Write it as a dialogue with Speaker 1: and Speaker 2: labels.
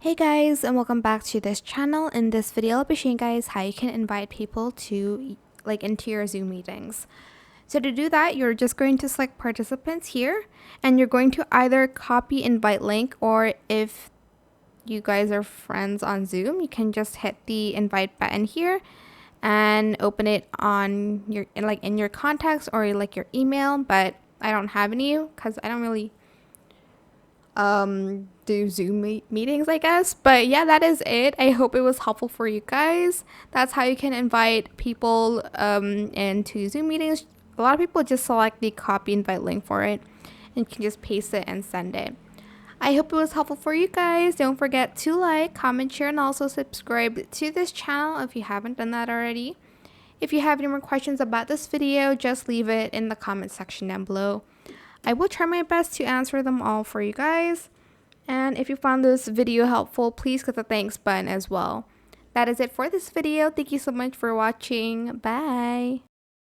Speaker 1: Hey guys, and welcome back to this channel. In this video, I'll be showing you guys how you can invite people to into your Zoom meetings. So to do that, you're just going to select participants here, and you're going to either copy invite link, or if you guys are friends on Zoom, you can just hit the invite button here and open it on your in your contacts or your email. But I don't have any because I don't really do Zoom meetings, I guess. But yeah, that is it. I hope it was helpful for you guys. That's how you can invite people into Zoom meetings. A lot of people just select the copy invite link for it and you can just paste it and send it. I hope it was helpful for you guys. Don't forget to like, comment, share, and also subscribe to this channel if you haven't done that already. If you have any more questions about this video, just leave it in the comment section down below. I will try my best to answer them all for you guys. And if you found this video helpful, please click the thanks button as well. That is it for this video. Thank you so much for watching. Bye.